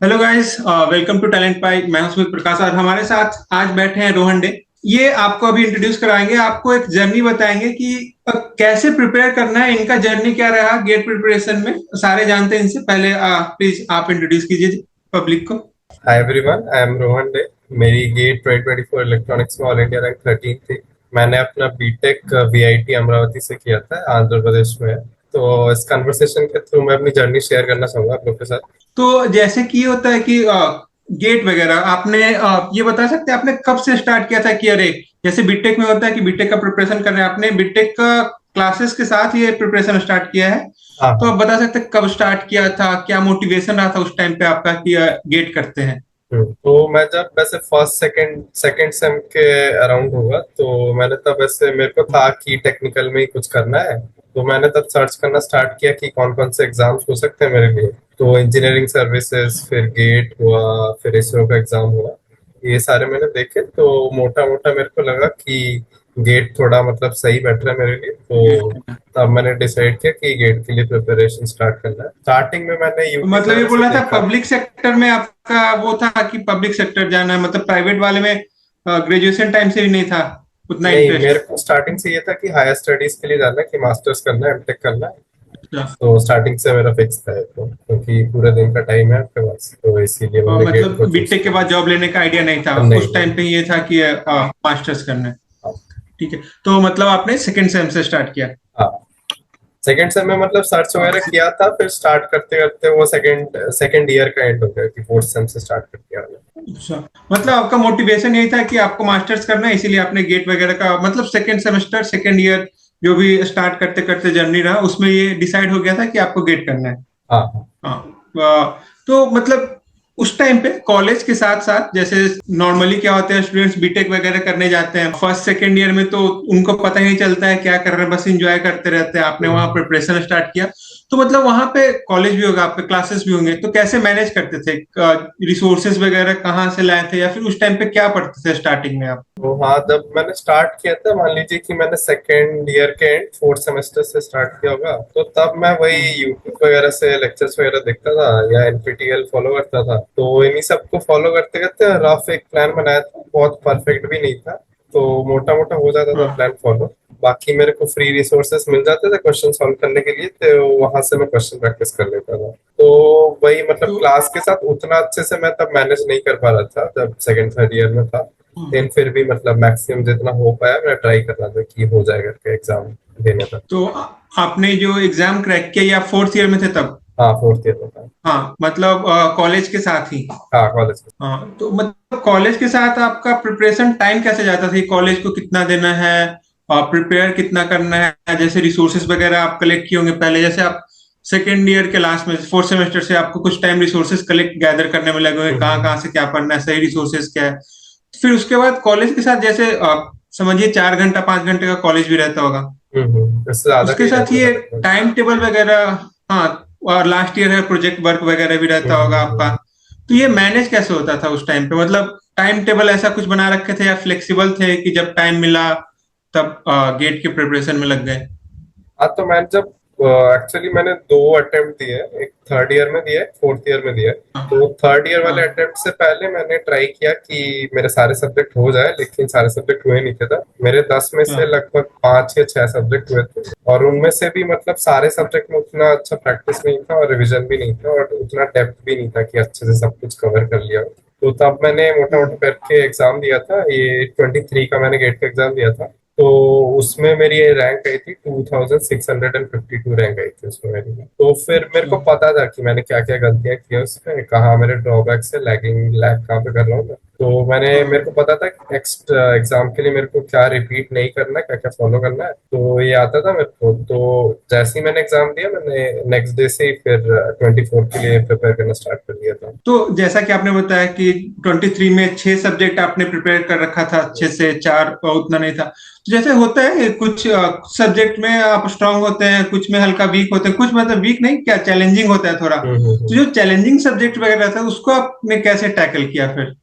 Hello guys, welcome to Talent Pie. मैं हूं सुमित प्रकाश और हमारे साथ आज बैठे हैं रोहन डे। ये आपको अभी इंट्रोड्यूस कराएंगे, आपको एक जर्नी बताएंगे कि कैसे प्रिपेयर करना है। इनका जर्नी क्या रहा गेट प्रिपरेशन में, सारे जानते हैं इनसे। पहले प्लीज आप इंट्रोड्यूस कीजिए पब्लिक को। Hi everyone, I am Rohan day. मेरी गेट 2024 इलेक्ट्रॉनिक्स में ऑल इंडिया रैंक 13 थी। मैंने अपना बीटेक वीआईटी अमरावती से किया था, आंध्र प्रदेश में है। तो इस कन्वर्सेशन के थ्रू मैं अपनी जर्नी शेयर करना चाहूंगा आप लोग के साथ। तो जैसे कि ये होता है कि गेट वगैरह आपने ये बता सकते हैं आपने कब से स्टार्ट किया था कि अरे, जैसे बीटेक में होता है कि बीटेक का प्रिपरेशन कर रहे हैं, आपने बीटेक का क्लासेस के साथ ये प्रिपरेशन स्टार्ट किया है। हाँ तो हाँ। आप बता सकते हैं कब स्टार्ट किया था, क्या मोटिवेशन रहा था उस टाइम पे आपका कि गेट करते हैं। तो मैं जब वैसे फर्स्ट सेकंड सेकंड सेम के अराउंड हुआ तो मैंने तब ऐसे मेरे को था कि टेक्निकल में ही कुछ करना है। तो मैंने तब सर्च करना स्टार्ट किया कि कौन कौन से एग्जाम्स हो सकते हैं मेरे लिए। तो इंजीनियरिंग सर्विसेज, फिर गेट हुआ, फिर इसरो का एग्जाम हुआ। ये सारे मैंने देखे तो मोटा मोटा मेरे को लगा कि गेट थोड़ा मतलब सही बैठ रहा है मेरे लिए। तो तब मैंने डिसाइड किया कि गेट के लिए प्रिपरेशन स्टार्ट करना है। स्टार्टिंग में मैंने तो यूट्यूब मतलब ये वगैरह से बोलना था देखा। पब्लिक सेक्टर में आपका वो था कि पब्लिक सेक्टर जाना है, मतलब प्राइवेट वाले में ग्रेजुएशन टाइम से भी नहीं था उतना नहीं, मेरे इंटरेस्ट। को स्टार्टिंग से ये था कि हायर स्टडीज के लिए जाना है, कि मास्टर्स करना है, एमटेक करना है। अच्छा। तो स्टार्टिंग से मेरा फिक्स था ये तो, क्योंकि पूरे दिन का टाइम है आपके पास, तो इसीलिए मैंने गेट मतलब को चूज बीटेक के बाद जॉब लेने का आइडिया नहीं था किया। नहीं उस नहीं। टाइम पे, ये था कि मास्टर्स करना है। हाँ ठीक है, तो मतलब आपने सेकंड सेम से स्टार्ट किया। हाँ। सेकेंड सेम में मतलब सर्च हाँ, वगैरह किया था, फिर स्टार्ट करते करते वो सेकेंड सेकेंड ईयर का एंड हो गया कि फोर्थ सेम से स्टार्ट कर दिया मैंने। अच्छा। मतलब आपका मोटिवेशन यही था कि आपको मास्टर्स करना है, इसीलिए आपने गेट वगैरह का मतलब सेकंड सेमेस्टर सेकंड ईयर जो भी स्टार्ट करते करते जर्नी रहा उसमें ये डिसाइड हो गया था कि आपको गेट करना है। हाँ हाँ। हाँ। तो मतलब उस टाइम पे कॉलेज के साथ साथ जैसे नॉर्मली क्या होते हैं, स्टूडेंट्स बीटेक वगैरह करने जाते हैं फर्स्ट सेकेंड ईयर में, तो उनको पता ही नहीं चलता है क्या कर रहे हैं, बस एंजॉय करते रहते हैं। आपने वहां हम्म। प्रिपरेशन स्टार्ट किया, तो मतलब वहां पे कॉलेज भी होगा, आपके क्लासेस भी होंगे, तो कैसे मैनेज करते थे? रिसोर्सेज वगैरह कहाँ से लाए थे, या फिर उस टाइम पे क्या पढ़ते थे स्टार्टिंग में आप? तो हाँ, जब मैंने स्टार्ट किया था, मान लीजिए कि मैंने सेकेंड ईयर के एंड फोर्थ सेमेस्टर से स्टार्ट किया होगा, तो तब मैं वही हम्म। यूट्यूब वगैरह से लेक्चर्स वगैरह देखता था या एनपीटीईएल फॉलो करता था। तो इन्हीं सबको फॉलो करते करते रफ एक प्लान बनाया था, बहुत परफेक्ट भी नहीं था। तो मोटा मोटा हो जाता था हाँ। Plan follow. बाकी मेरे को फ्री रिसोर्सेस मिल जाते थे क्वेश्चन सॉल्व करने के लिए, तो वहां से मैं क्वेश्चन प्रैक्टिस कर लेता था। तो वही मतलब तो क्लास के साथ उतना अच्छे से मैं तब मैनेज नहीं कर पा रहा था जब सेकंड थर्ड ईयर में था। लेकिन फिर भी मतलब मैक्सिमम जितना हो पाया मैं ट्राई कर रहा था कि हो जाए करके एग्जाम देने तक। तो आपने जो एग्जाम क्रैक किया या फोर्थ ईयर में थे तब? हाँ, फोर्थ ईयर में था। हाँ, मतलब कॉलेज के साथ ही। हाँ, कॉलेज में। हाँ, तो मतलब कॉलेज के साथ आपका प्रिपरेशन टाइम कैसे जाता था? कॉलेज को कितना देना है और प्रिपेयर कितना करना है? जैसे रिसोर्सेज वगैरह आप कलेक्ट किए होंगे पहले, जैसे आप सेकेंड ईयर के लास्ट में फोर्थ सेमेस्टर से आपको कुछ टाइम रिसोर्सेज कलेक्ट गैदर करने में लगे होंगे, कहाँ हम्म। कहाँ से क्या पढ़ना है, सही रिसोर्सेज क्या है। फिर उसके बाद कॉलेज के साथ जैसे आप समझिए 4 घंटा 5 घंटे का कॉलेज भी रहता होगा, इससे ज्यादा का उसके ही साथ रहता था ये लगभग। टाइम टेबल वगैरह। हाँ, और लास्ट ईयर है, प्रोजेक्ट वर्क वगैरह भी रहता होगा आपका। हम्म। तो ये मैनेज कैसे होता था उस टाइम पे? मतलब टाइम टेबल ऐसा कुछ बना रखे थे या फ्लेक्सिबल थे कि जब टाइम मिला तब गेट के प्रिपरेशन में लग गए? हाँ, तो मैंने जब एक्चुअली मैंने दो अटेम्प्ट दिए, एक थर्ड ईयर में दिया है, फोर्थ ईयर में दिया है। हाँ। तो थर्ड ईयर वाले हाँ। अटेम्प्ट से पहले मैंने ट्राई किया कि मेरे सारे सब्जेक्ट हो जाए, लेकिन सारे सब्जेक्ट हुए नहीं थे था मेरे। 10 में से हाँ। लगभग 5 या 6 सब्जेक्ट हुए थे, और उनमें से भी मतलब सारे सब्जेक्ट में उतना अच्छा प्रैक्टिस नहीं था और रिविजन भी नहीं था और उतना डेप्थ भी नहीं था कि अच्छे से सब कुछ कवर कर लिया हो। तो तब मैंने मोटा मोटा हम्म। करके एग्जाम दिया था, ये 23 का मैंने गेट का एग्जाम दिया था। तो उसमें मेरी रैंक आई थी 2652 रैंक आई थी उसमें मेरी। तो फिर मेरे अच्छा। को पता था कि मैंने क्या क्या गलतियां की है उसमें, कहाँ मेरे ड्रॉबैक्स है, लैगिंग लैग कहाँ पे कर रहा हूँ मैं। तो मेरे को हाँ। पता था कि नेक्स्ट एग्जाम के लिए मेरे को क्या रिपीट नहीं करना है, क्या क्या फॉलो करना है, तो ये आता था मेरे को। तो जैसे ही मैंने एग्जाम दिया, मैंने नेक्स्ट डे से ही फिर 24 के लिए प्रिपेयर करना स्टार्ट कर दिया था। तो जैसा कि आपने बताया कि 23 में 6 सब्जेक्ट आपने प्रिपेयर कर रखा था अच्छे से, चार उतना नहीं था। तो जैसे होता है कुछ सब्जेक्ट में आप स्ट्रांग होते हैं, कुछ में हल्का वीक होते हैं, कुछ मतलब वीक नहीं, क्या चैलेंजिंग होता है थोड़ा। तो हम्म। जो चैलेंजिंग सब्जेक्ट वगैरह था उसको आपने कैसे टैकल किया फिर?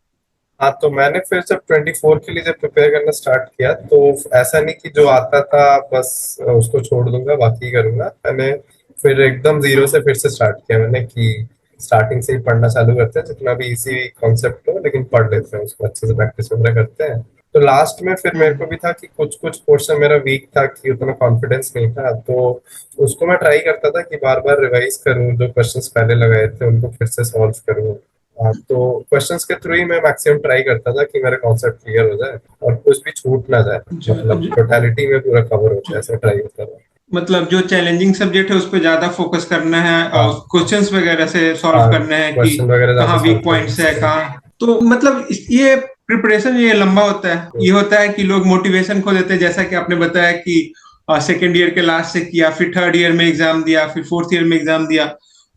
हाँ, तो मैंने फिर जब 24 के लिए जब प्रिपेयर करना स्टार्ट किया, तो ऐसा नहीं कि जो आता था बस उसको छोड़ दूंगा बाकी करूंगा। मैंने फिर एकदम जीरो से हाँ। फिर से स्टार्ट किया मैंने कि स्टार्टिंग से ही पढ़ना चालू करते हैं, जितना भी इजी कॉन्सेप्ट हो लेकिन पढ़ लेते हैं उसको, अच्छे से प्रैक्टिस वगैरह करते हैं। तो लास्ट में फिर मेरे को भी था कि कुछ कुछ पोर्शन मेरा वीक था, कि उतना कॉन्फिडेंस नहीं था, तो उसको मैं ट्राई करता था कि बार बार रिवाइज करूं, जो क्वेश्चंस पहले लगाए थे उनको फिर से सॉल्व करूं। हाँ, तो क्वेश्चंस के थ्रू ही मैं मैक्सिमम ट्राई करता था कि मेरा कॉन्सेप्ट क्लियर हो जाए और कुछ भी छूट ना जाए, मतलब टोटलिटी में पूरा कवर हो जाए, ऐसा ट्राई करता था। मतलब जो चैलेंजिंग सब्जेक्ट है उस पर ज्यादा फोकस करना है और हाँ क्वेश्चंस वगैरह से सॉल्व हाँ, करना है कि क्वेश्चन वगैरह ज्यादा कहाँ सॉल्व वीक पॉइंट्स है करना। कहाँ। तो मतलब ये प्रिपरेशन ये लंबा होता है, ये होता है कि लोग मोटिवेशन खो देते हैं, जैसा कि आपने बताया कि सेकेंड ईयर के लास्ट से किया, फिर थर्ड ईयर में एग्जाम दिया, फिर फोर्थ ईयर में एग्जाम दिया।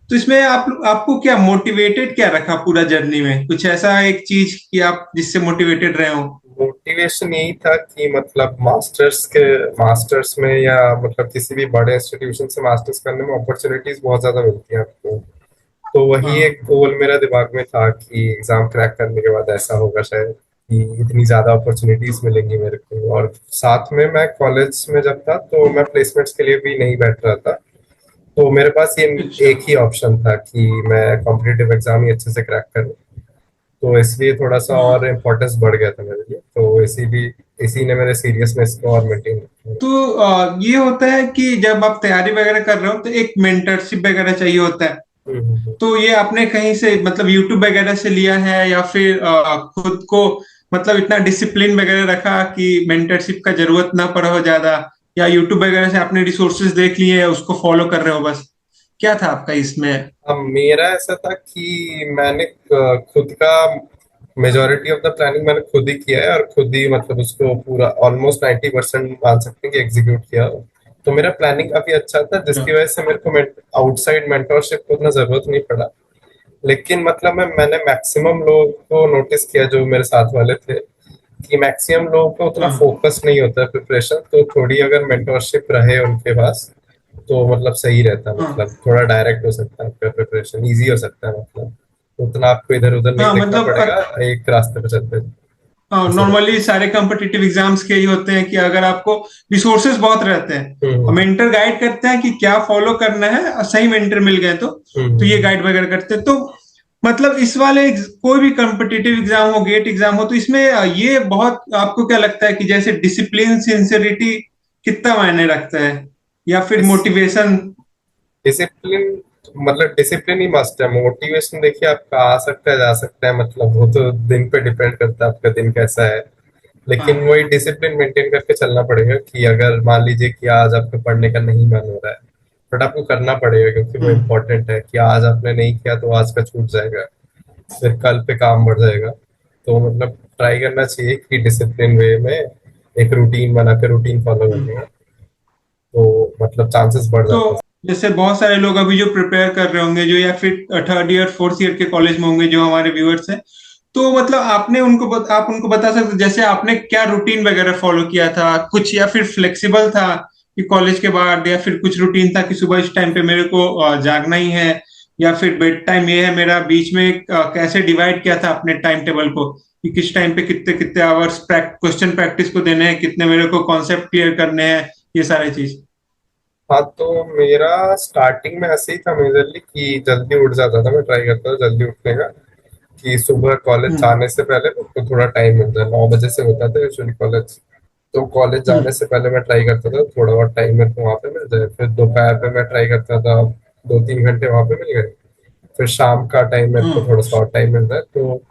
तो इसमें आपको क्या मोटिवेटेड क्या रखा पूरा जर्नी में, कुछ ऐसा एक चीज कि आप जिससे मोटिवेटेड रहे हो? मोटिवेशन यही था कि मतलब मास्टर्स में या मतलब किसी भी बड़े इंस्टीट्यूशन से मास्टर्स करने में अपॉर्चुनिटीज बहुत ज्यादा मिलती हैं आपको। तो वही हाँ। एक गोल मेरा दिमाग में था कि एग्जाम क्रैक करने के बाद ऐसा होगा शायद कि इतनी ज्यादा अपॉर्चुनिटीज मिलेंगी मेरे को। और साथ में मैं कॉलेज में जब था तो मैं प्लेसमेंट्स के लिए भी नहीं बैठ रहा था, तो मेरे पास ये अच्छा। एक ही ऑप्शन था कि मैं कॉम्पिटिटिव एग्जाम ही अच्छे से क्रैक करूं। तो इसलिए थोड़ा सा और हाँ। इम्पोर्टेंस बढ़ गया था मेरे लिए, तो इसी ने मेरे सीरियसनेस को और मेंटेन रखा। तो ये होता है कि जब आप तैयारी वगैरह कर रहे हो तो एक मेंटरशिप वगैरह चाहिए होता है। हम्म। तो ये आपने कहीं से मतलब यूट्यूब वगैरह से लिया है या फिर खुद को मतलब इतना डिसिप्लिन वगैरह रखा कि मेंटरशिप का जरूरत ना पड़ा हो ज्यादा, या यूट्यूब वगैरह से आपने रिसोर्सेज देख लिए उसको फॉलो कर रहे हो बस, क्या था आपका इसमें? अब मेरा ऐसा था कि मैंने खुद का मेजोरिटी ऑफ द प्लानिंग मैंने खुद ही किया है, और खुद ही मतलब उसको पूरा ऑलमोस्ट 90% मान सकते हैं कि एग्जीक्यूट किया। तो मेरा प्लानिंग काफी अच्छा था, जिसकी वजह से मेरे को आउटसाइड मेंटरशिप को उतना जरूरत नहीं पड़ा। लेकिन मतलब मैंने मैक्सिमम लोगों को नोटिस किया जो मेरे साथ वाले थे, कि मैक्सिमम लोगों को उतना हाँ। फोकस नहीं होता है प्रिपरेशन, तो थोड़ी अगर मेंटरशिप रहे उनके पास तो मतलब सही रहता है, हाँ। मतलब थोड़ा डायरेक्ट हो सकता है आपका प्रिपरेशन, इजी हो सकता है, मतलब उतना आपको इधर उधर नहीं हाँ देखना मतलब पड़ेगा, एक रास्ते पे चलते ऐसे रहता नॉर्मली सारे कॉम्पिटिटिव एग्जाम्स के ही होते हैं कि अगर आपको रिसोर्सेज बहुत रहते हैं है। और मेंटर गाइड करते हैं कि क्या फॉलो करना है, और सही मेंटर मिल गए तो ये हम्म। गाइड वगैरह करते हैं। तो मतलब इस वाले कोई भी कॉम्पिटिटिव एग्जाम हो, गेट एग्जाम हो, तो इसमें ये बहुत आपको क्या लगता है कि जैसे डिसिप्लिन सिंसियरिटी कितना मायने रखता है, या फिर मोटिवेशन? डिसिप्लिन मतलब डिसिप्लिन ही मस्ट है। मोटिवेशन देखिए आपका आ सकता है जा सकता है, मतलब वो तो दिन पे डिपेंड करता है आपका दिन कैसा है। लेकिन हाँ। वही डिसिप्लिन मेंटेन करके चलना पड़ेगा, कि अगर मान लीजिए कि आज आपको पढ़ने का नहीं मन हो रहा है, बट आपको करना पड़ेगा क्योंकि वो हम्म। इम्पोर्टेंट है, कि आज आपने नहीं किया तो आज का छूट जाएगा, फिर कल पे काम बढ़ जाएगा। तो मतलब ट्राई करना चाहिए कि डिसिप्लिन वे में एक रूटीन बना के रूटीन फॉलो करने हम्म। का, तो मतलब चांसेस बढ़ तो जाते हैं। जैसे बहुत सारे लोग अभी जो प्रिपेयर कर रहे होंगे, जो या फिर थर्ड ईयर फोर्थ ईयर के कॉलेज में होंगे, जो हमारे व्यूअर्स हैं, तो मतलब आप उनको बता सकते हैं, जैसे आपने क्या रूटीन वगैरह फॉलो किया था कुछ, या फिर फ्लेक्सिबल था कि कॉलेज के बाद, या फिर कुछ रूटीन था कि सुबह इस टाइम पे मेरे को जागना ही है, या फिर बेड टाइम ये है मेरा, बीच में कैसे डिवाइड किया था अपने टाइम टेबल को कि किस टाइम पे कितने कितने आवर्स क्वेश्चन प्रैक्टिस को देने हैं, कितने मेरे को कॉन्सेप्ट क्लियर करने हैं, ये सारी चीज? हाँ, तो मेरा स्टार्टिंग में ऐसे ही था मेजरली, कि जल्दी उठ जाता था, मैं ट्राई करता था जल्दी उठने का, कि सुबह कॉलेज हम्म। जाने से पहले मुझको थोड़ा टाइम मिल जाए। 9 बजे से होता था एक्चुअली कॉलेज, तो कॉलेज जाने हम्म। से पहले मैं ट्राई करता था थोड़ा बहुत टाइम मेरे को वहाँ पे मिल जाए। फिर दोपहर में मैं ट्राई करता था 2-3 घंटे वहाँ पे मिल गए। फिर शाम का टाइम मेरे को हम्म। थोड़ा सा और टाइम मिल जाए, तो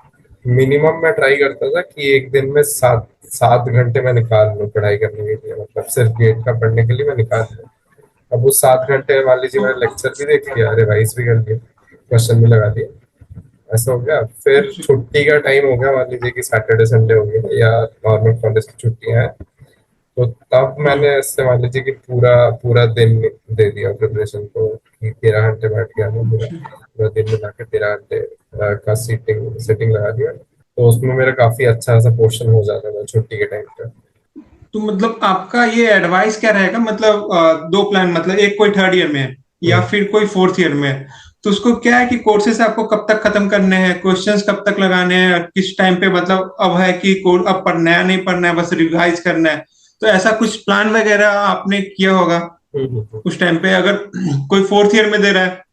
मिनिमम मैं ट्राई करता था कि एक दिन में 7 7 घंटे मैं निकाल लूँ पढ़ाई करने के लिए, मतलब सिर्फ गेट का पढ़ने के लिए मैं निकाल लूँ। अब वो 7 घंटे मान लीजिए मैंने लेक्चर भी देख लिया, रिवाइज भी कर लिया, क्वेश्चन भी लगा दिए, ऐसा हो गया। फिर अच्छा। छुट्टी का टाइम हो गया, मान लीजिए कि सैटरडे संडे हो गया या नॉर्मल कॉलेज की छुट्टियां हैं, तो तब मैंने हम्म। इससे मान लीजिए कि पूरा पूरा दिन दे दिया प्रिपरेशन को, कि 13 घंटे बैठ गया मैं पूरा पूरा दिन मिला के 13 घंटे का सिटिंग लगा दिया, तो उसमें मेरा काफी अच्छा सा पोर्शन हो जाता था छुट्टी के टाइम पे। तो मतलब आपका ये एडवाइस क्या रहेगा, मतलब दो प्लान, मतलब एक कोई थर्ड ईयर में है या हम्म। फिर कोई फोर्थ ईयर में है, तो उसको क्या है कि कोर्सेस आपको कब तक खत्म करने हैं, क्वेश्चंस कब तक लगाने हैं, किस टाइम पे, मतलब अब है कि अब पढ़ना है नहीं पढ़ना है, बस रिवाइज करना है, तो ऐसा कुछ प्लान वगैरह आपने किया होगा हम्म। उस टाइम पे? अगर कोई फोर्थ ईयर में दे रहा है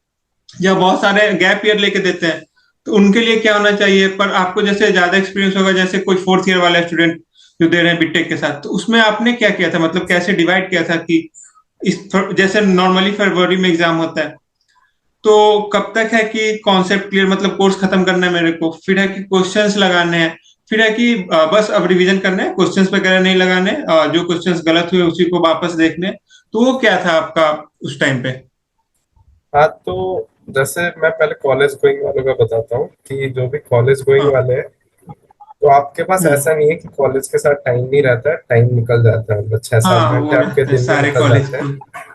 या बहुत सारे गैप ईयर लेके देते हैं, तो उनके लिए क्या होना चाहिए? पर आपको जैसे ज्यादा एक्सपीरियंस होगा, जैसे कोई फोर्थ ईयर वाला स्टूडेंट जो दे रहे हैं बीटेक के साथ, तो उसमें आपने क्या किया था? मतलब कैसे डिवाइड किया था कि जैसे नॉर्मली फरवरी में एग्जाम होता है, तो कब तक है कि कॉन्सेप्ट क्लियर, मतलब कोर्स खत्म करना है मेरे को, फिर है कि क्वेश्चंस लगाने हैं, फिर है कि बस अब रिवीजन करना है, क्वेश्चंस वगैरह नहीं लगाने, जो क्वेश्चंस गलत हुए उसी को वापस देखने। तो वो क्या था आपका उस टाइम पे? हाँ, तो जैसे मैं पहले कॉलेज गोइंग वालों का बताता हूँ कि जो भी कॉलेज गोइंग हाँ। वाले हैं, तो आपके पास हम्म। ऐसा नहीं है कि कॉलेज के साथ टाइम नहीं रहता है, टाइम निकल जाता है, मतलब 6-7 घंटे हाँ, वो आपके रहते हैं दिन में सारे निकल कॉलेज जाते हैं। के।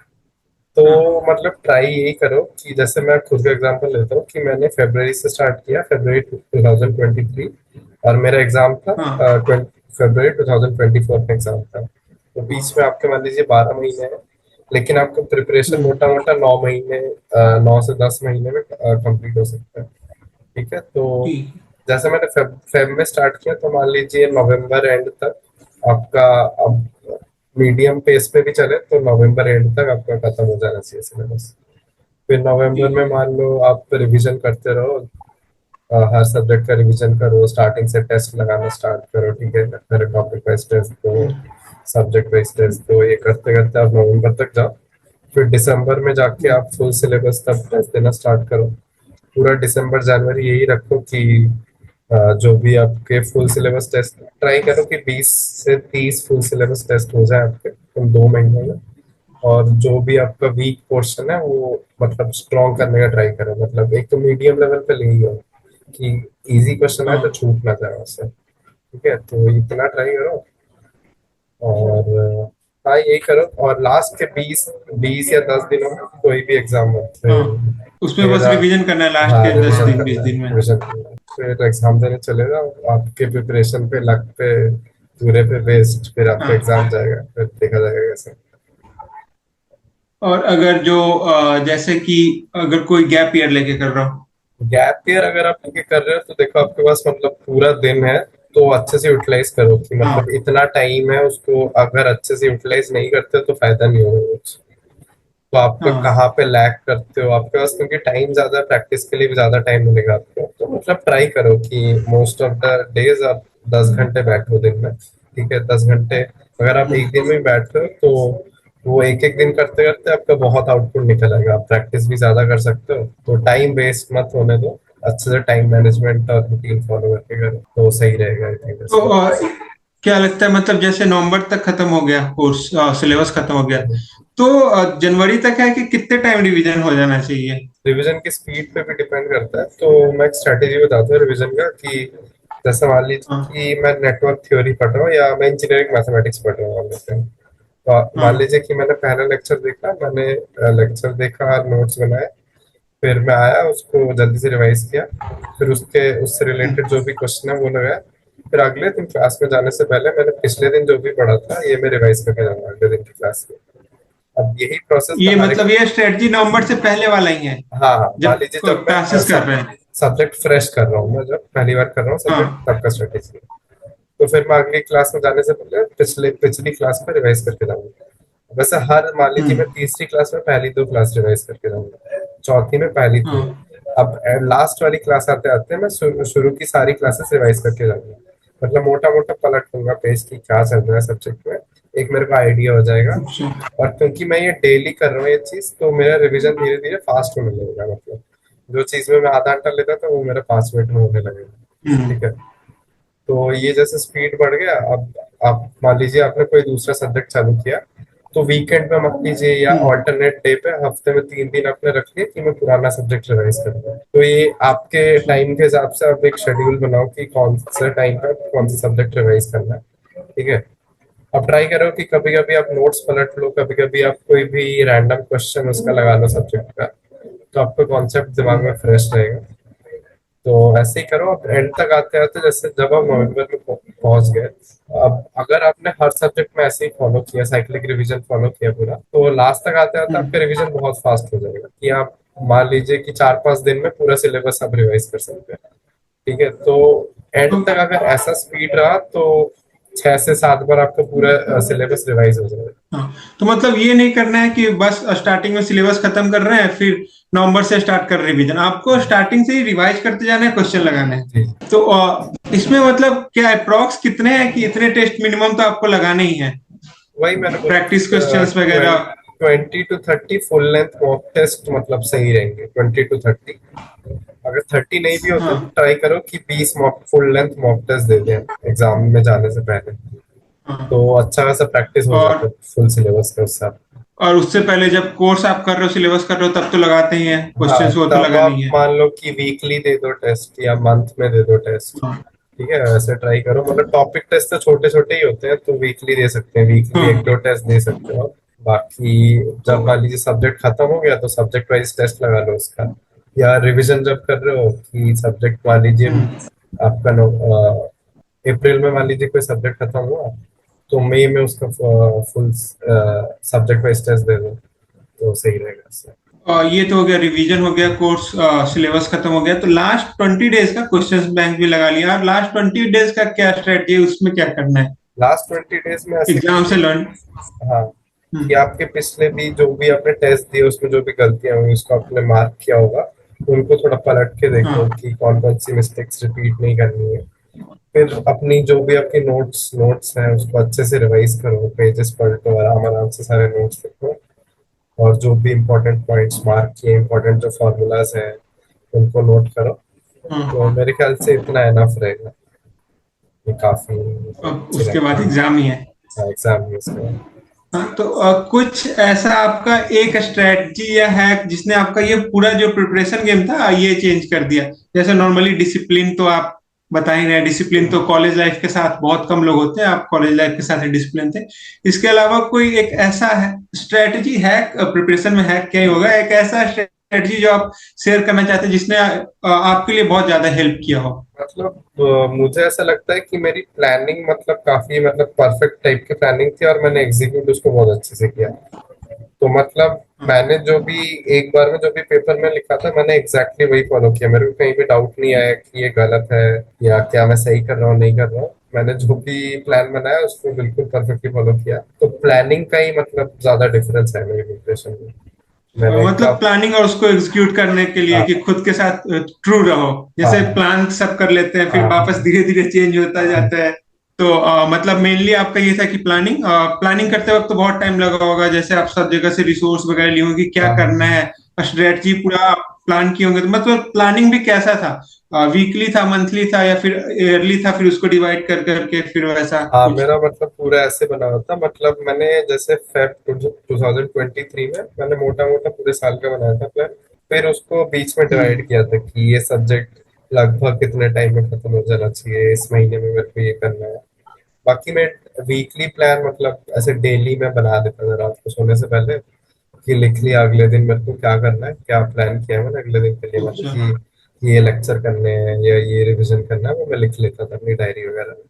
तो हाँ। मतलब ट्राई यही करो कि जैसे मैं खुद का एग्जांपल लेता हूँ कि मैंने फरवरी से स्टार्ट किया, फरवरी 2023, और मेरा एग्जाम था हाँ। फरवरी 2024 का एग्जाम था। तो बीच में आपके मान लीजिए 12 महीने हैं, लेकिन आपका प्रिपरेशन हम्म। मोटा मोटा 9 महीने, 9 से 10 महीने में कंप्लीट हो सकता है। ठीक है, तो ठीक। जैसे मैंने फेब में स्टार्ट किया, तो मान लीजिए नवंबर एंड तक आपका, अब मीडियम पेस पे भी चले तो नवंबर एंड तक आपका खत्म हो जाना चाहिए सिलेबस। फिर नवंबर ठीक में है। मान लो आप रिवीजन करते रहो, हर सब्जेक्ट का रिवीजन करो, स्टार्टिंग से टेस्ट लगाना स्टार्ट करो, ठीक है, हर टॉपिक वाइज टेस्ट दो, हम्म। सब्जेक्ट वाइज टेस्ट दो, ये करते करते आप नवंबर तक जाओ। फिर दिसंबर में जाके हम्म। आप फुल सिलेबस तब टेस्ट देना स्टार्ट करो। पूरा दिसंबर जनवरी यही रखो कि जो भी आपके फुल सिलेबस टेस्ट, ट्राई करो कि 20 से 30 फुल सिलेबस टेस्ट हो जाए आपके उन 2 महीनों में। और जो भी आपका वीक पोर्शन है वो मतलब स्ट्रॉन्ग करने का ट्राई करो, मतलब एक तो मीडियम लेवल पे ले ही हो कि इजी क्वेश्चन है तो हाँ। छूट ना जाए उससे। ठीक है, तो इतना ट्राई करो। और हाँ, यही करो, और लास्ट के 20 20 या 10 दिनों में कोई भी एग्जाम मत हाँ, उसमें बस मेरा। रिवीजन करना है लास्ट हाँ, के दस रिविजन दिन बीस करना है, दिन में। रिविजन करना है, फिर एग्जाम देने चले जाओ। आपके प्रिपरेशन पे, लक पे, पूरे पे बेस्ड फिर आपका हाँ। एग्जाम जाएगा, फिर देखा जाएगा कैसे। और अगर जो जैसे कि अगर कोई गैप ईयर लेके कर रहा हो। गैप ईयर अगर आप लेके कर रहे हो तो देखो, आपके पास मतलब पूरा दिन है, तो अच्छे से यूटिलाइज करो कि हाँ। मतलब इतना टाइम है उसको, अगर अच्छे से यूटिलाइज नहीं करते तो फायदा नहीं होगा कुछ। तो आपका हाँ। कहाँ पे लैग करते हो आपके पास, क्योंकि टाइम ज्यादा, प्रैक्टिस के लिए भी ज्यादा टाइम मिलेगा आपको, तो मतलब ट्राई करो कि मोस्ट ऑफ द डेज आप 10 घंटे बैठो दिन में। ठीक है, 10 घंटे अगर आप हम्म। एक दिन में भी बैठ रहे हो तो वो एक एक दिन करते करते आपका बहुत आउटपुट निकल आएगा, आप प्रैक्टिस भी ज्यादा कर सकते हो। तो टाइम वेस्ट मत होने दो, अच्छे से टाइम मैनेजमेंट और रूटीन फॉलो करके करो तो सही रहेगा, आई थिंक तो इसमें। क्या लगता है, मतलब जैसे नवंबर तक खत्म हो गया कोर्स, सिलेबस खत्म हो गया, तो जनवरी तक है कि कितने टाइम रिवीजन हो जाना चाहिए? रिवीजन की स्पीड पे भी डिपेंड करता है, तो मैं एक स्ट्रेटेजी बताता हूँ रिवीजन का कि जैसे मान लीजिए हाँ। कि मैं नेटवर्क थ्योरी पढ़ रहा हूँ या मैं इंजीनियरिंग मैथमेटिक्स पढ़ रहा हूँ, मान लेते हैं। तो मान हाँ। लीजिए कि मैंने पहला लेक्चर देखा, मैंने लेक्चर देखा, नोट्स बनाए, फिर मैं आया उसको जल्दी से रिवाइज किया, फिर उसके उससे रिलेटेड जो भी क्वेश्चन है वो लगाया। फिर अगले दिन क्लास में जाने से पहले मैंने पिछले दिन जो भी पढ़ा था ये मैं रिवाइज करके जाऊंगा अगले दिन की क्लास में। अब यही प्रोसेस मैं ये हर एक। मतलब ये स्ट्रेटजी नवंबर से पहले वाला ही है, हाँ हाँ, मान जब लीजिए जब मैं क्लासेस कर रहे हैं? सब्जेक्ट फ्रेश कर रहा हूँ, मैं जब पहली बार कर रहा हूँ सब्जेक्ट हाँ। तब का स्ट्रेटेजी। तो फिर मैं अगली क्लास में जाने से पहले पिछले पिछली क्लास में रिवाइज करके जाऊंगा। वैसे हर मान लीजिए मैं हम्म। तीसरी क्लास में पहली 2 क्लास रिवाइज करके जाऊंगा, चौथी में पहली तीन। हाँ। अब लास्ट वाली क्लास आते आते मैं शुरू की सारी क्लासेस रिवाइज करके जाऊंगा, मतलब मोटा मोटा पलट लूंगा पेज की क्या चल रहा है सब्जेक्ट में, एक मेरे को आइडिया हो जाएगा। अच्छा। और क्योंकि मैं ये डेली कर रहा हूँ ये चीज, तो मेरा रिवीजन धीरे धीरे फास्ट होने लगेगा, मतलब जो चीज में मैं आधा घंटा लेता था वो मेरा 5 मिनट में होने लगेगा। हम्म। ठीक है, तो ये जैसे स्पीड बढ़ गया। अब आप मान लीजिए आपने कोई दूसरा सब्जेक्ट चालू किया, तो वीकेंड में मत लीजिए या हम्म। ऑल्टरनेट डे पे हफ्ते में 3 दिन आपने रख लिया कि मैं पुराना सब्जेक्ट रिवाइज करूंगा। तो ये आपके अच्छा। टाइम के हिसाब से आप एक शेड्यूल बनाओ कि कौन सा टाइम पे कौन सा सब्जेक्ट रिवाइज करना है। ठीक है, अब ट्राई करो कि कभी कभी आप नोट्स पलट लो, कभी कभी आप कोई भी रैंडम क्वेश्चन उसका लगा लो सब्जेक्ट का, तो आपका कॉन्सेप्ट दिमाग में फ्रेश रहेगा। तो ऐसे ही करो, अब एंड तक आते आते जैसे जब आप नवंबर में पहुंच गए, अब अगर आपने हर सब्जेक्ट में ऐसे ही फॉलो किया, साइक्लिक रिवीजन फॉलो किया पूरा, तो लास्ट तक आते आते आपका हम्म। रिवीजन बहुत फास्ट हो जाएगा कि आप मान लीजिए कि 4-5 दिन में पूरा सिलेबस आप रिवाइज कर सकते हैं। ठीक है, तो एंड तो तक अगर ऐसा स्पीड रहा तो 6 से 7 बार आपका पूरा सिलेबस रिवाइज हो जाएगा। हाँ, तो मतलब ये नहीं करना है कि बस स्टार्टिंग में सिलेबस खत्म कर रहे हैं फिर नवंबर से स्टार्ट कर रिवीजन, आपको स्टार्टिंग से ही रिवाइज करते जाना है, क्वेश्चन लगाने जी। हैं। तो इसमें मतलब क्या अप्रोक्स कितने हैं कि इतने टेस्ट मिनिमम तो आपको लगाने ही है, वही मैंने प्रैक्टिस बोला, क्वेश्चंस वगैरह। 20 to 30 full length mock test मतलब सही रहेंगे। 20 to 30, अगर 30 नहीं भी होते तो हाँ ट्राई करो कि 20 mock full length mock test दे दें एग्जाम में जाने से पहले, हाँ। तो अच्छा खासा प्रैक्टिस हो जाता और है फुल सिलेबस के साथ। और उससे पहले जब कोर्स आप कर रहे हो, सिलेबस कर रहे हो, तब तो लगाते ही हैं हाँ, क्वेश्चंस, वो तो तब लगाना आप ही है। मान लो कि वीकली दे दो टेस्ट या मंथ में दे दो टेस्ट। हाँ ठीक है, ऐसे ट्राई करो। मतलब टॉपिक टेस्ट तो छोटे छोटे ही होते हैं, तो वीकली दे सकते हैं, वीकली एक हाँ। दो टेस्ट दे सकते हो। बाकी तो जब मान लीजिए सब्जेक्ट खत्म हो गया तो सब्जेक्ट वाइज टेस्ट लगा लो उसका, या रिवीजन जब कर रहे हो कि सब्जेक्ट मान लीजिए आपका अप्रैल में मान लीजिए कोई सब्जेक्ट खत्म हुआ, तो मई में उसका फुल सब्जेक्ट वाइज टेस्ट दे दो, तो सही रहेगा इससे। ये तो हो गया, रिवीजन हो गया, कोर्स सिलेबस खत्म हो गया, तो लास्ट 20 डेज का क्वेश्चंस बैंक भी लगा लिया। और लास्ट 20 डेज का क्या स्ट्रेटजी है, उसमें क्या करना है लास्ट 20 डेज में ऐसे एग्जाम से कीजिए। लर्न। हाँ, कि आपके पिछले भी जो भी आपने टेस्ट दिए उसमें जो भी गलतियां हुई उसको आपने मार्क किया होगा, तो उनको थोड़ा पलट के देखो हाँ कि कौन कौन सी मिस्टेक्स रिपीट नहीं करनी है। फिर अपनी जो भी आपकी नोट्स नोट्स हैं उसको अच्छे से रिवाइज करो, पेजेस पलटो, आराम आराम से सारे नोट्स लिखो, और जो भी इम्पोर्टेंट पॉइंट्स मार्क किए, इम्पोर्टेंट जो फॉर्मूलाज हैं उनको नोट करो। तो हाँ। मेरे ख्याल से इतना एनफ रहेगा, ये काफी अब अच्छी उसके बाद रहती एग्जाम ही है। है एग्जाम में इसके बाद। हाँ, तो कुछ ऐसा आपका एक स्ट्रेटजी या हैक जिसने आपका ये पूरा जो प्रिपरेशन गेम था ये चेंज कर दिया? जैसे नॉर्मली डिसिप्लिन तो आप बता ही रहे, डिसिप्लिन तो कॉलेज लाइफ के साथ बहुत कम लोग होते हैं, आप कॉलेज लाइफ के साथ ही डिसिप्लिन थे। इसके अलावा कोई एक ऐसा है स्ट्रेटजी हैक, प्रिपरेशन में हैक क्या ही होगा, एक ऐसा स्ट्रेटजी जो आप शेयर करना चाहते हैं जिसने आपके लिए बहुत ज्यादा हेल्प किया हो? मतलब मुझे ऐसा लगता है कि मेरी प्लानिंग मतलब काफी मतलब परफेक्ट टाइप की प्लानिंग थी, और मैंने एग्जीक्यूट उसको बहुत अच्छे से किया। तो मतलब हाँ मैंने जो भी एक बार में जो भी पेपर में लिखा था मैंने एग्जैक्टली वही फॉलो किया। मेरे को कहीं भी डाउट नहीं आया कि ये गलत है या क्या मैं सही कर रहा हूँ नहीं कर रहा हूँ। मैंने जो भी प्लान बनाया उसको बिल्कुल परफेक्टली फॉलो किया। तो प्लानिंग का ही मतलब ज्यादा डिफरेंस है मेरी प्रिपरेशन में। मैंने मतलब प्लानिंग और उसको एग्जीक्यूट करने के लिए कि हाँ खुद के साथ ट्रू रहो। जैसे हाँ प्लान सब कर लेते हैं फिर हाँ वापस धीरे धीरे चेंज होता हाँ जाता है। तो मतलब मेनली आपका ये था कि प्लानिंग प्लानिंग करते वक्त तो बहुत टाइम लगा होगा, जैसे आप सब जगह से रिसोर्स वगैरह लिए होंगे कि क्या हाँ करना है, स्ट्रेटजी पूरा प्लान किए होंगे। तो मतलब प्लानिंग भी कैसा था, वीकली था, मंथली था, या फिर ईयरली था, फिर उसको डिवाइड कर करके फिर वैसा हाँ। कुछ? मेरा मतलब पूरा ऐसे बना हुआ था। मतलब मैंने जैसे फेब 2023 में मैंने मोटा मोटा पूरे साल का बनाया था प्लान। फिर उसको बीच में हम्म। डिवाइड किया था कि ये सब्जेक्ट लगभग कितने टाइम में खत्म हो जाना चाहिए, इस महीने में मेरे को ये करना है। बाकी मैं वीकली प्लान मतलब ऐसे डेली में बना देता था रात को सोने से पहले, कि लिख लिया अगले दिन मेरे को क्या करना है, क्या प्लान किया है मैंने अगले दिन के लिए। मतलब अच्छा। कि ये लेक्चर करने हैं या ये रिवीजन करना है, वो मैं लिख लेता था अपनी डायरी वगैरह में।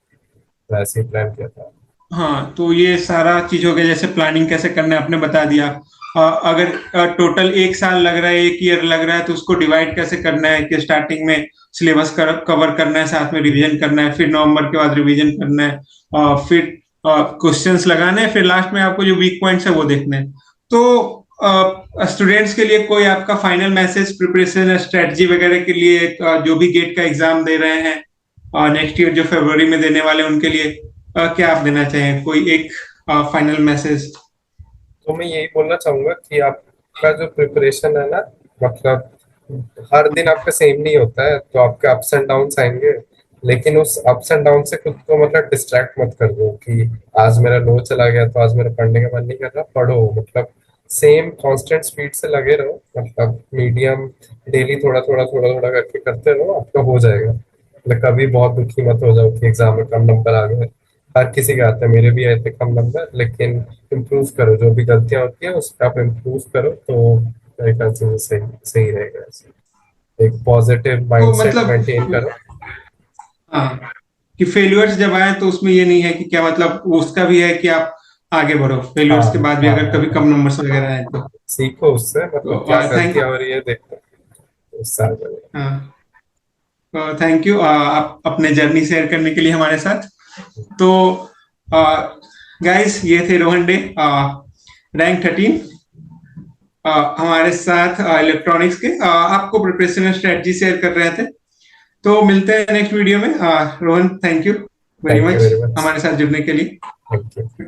तो ऐसे ही प्लान किया था। हाँ, तो ये सारा चीज हो गया, जैसे प्लानिंग कैसे करना है आपने बता दिया। अगर टोटल 1 साल लग रहा है, 1 ईयर लग रहा है, तो उसको डिवाइड कैसे करना है कि स्टार्टिंग में सिलेबस कवर करना है, साथ में रिवीजन करना है, फिर नवंबर के बाद रिवीजन करना है, फिर क्वेश्चंस लगाने हैं, फिर लास्ट में आपको जो वीक पॉइंट्स है वो देखने हैं। तो स्टूडेंट्स के लिए कोई आपका फाइनल मैसेज प्रिपरेशन स्ट्रेटजी वगैरह के लिए, जो भी गेट का एग्जाम दे रहे हैं नेक्स्ट ईयर, जो फरवरी में देने वाले हैं, उनके लिए क्या आप देना चाहें, कोई एक फाइनल मैसेज? तो मैं यही बोलना चाहूंगा कि आपका जो प्रिपरेशन है ना, मतलब हर दिन आपका सेम नहीं होता है, तो आपके अप्स एंड डाउन्स आएंगे। लेकिन उस अप्स एंड डाउन से खुद को मतलब डिस्ट्रैक्ट मत कर दो कि आज मेरा लो चला गया तो आज मेरा पढ़ने का मन नहीं कर रहा। पढ़ो, मतलब सेम कांस्टेंट स्पीड से लगे रहो, मतलब मीडियम डेली थोड़ा थोड़ा थोड़ा थोड़ा करके करते रहो, आपका हो जाएगा। मतलब कभी बहुत दुखी मत हो जाओ कि एग्जाम में कम नंबर आ गए। हर किसी के आते हैं, मेरे भी आए थे कम नंबर, लेकिन इम्प्रूव करो, जो भी गलतियां होती है उस पर आप इम्प्रूव करो, तो मेरे ख्याल से वो सही सही रहेगा ऐसे। एक पॉजिटिव तो माइंडसेट मतलब मेंटेन करो। हाँ, कि फेल्यूर्स जब आए तो उसमें ये नहीं है कि क्या, मतलब उसका भी है कि आप आगे बढ़ो हाँ फेल्यूर्स के बाद भी, हाँ अगर हाँ कभी हाँ। कम नंबर्स वगैरह आए तो। सीखो उससे, तो मतलब क्या थैंक गलतियां हो रही है देखो, उससे आगे बढ़ो। हाँ, थैंक यू आप अपने जर्नी शेयर करने के लिए हमारे साथ। तो गाइस ये थे रोहन डे, रैंक 13, हमारे साथ इलेक्ट्रॉनिक्स के आपको प्रिपरेशन स्ट्रेटजी शेयर कर रहे थे। तो मिलते हैं नेक्स्ट वीडियो में। Rohan, thank you very thank you much very much. हमारे साथ जुड़ने के लिए। Thank you.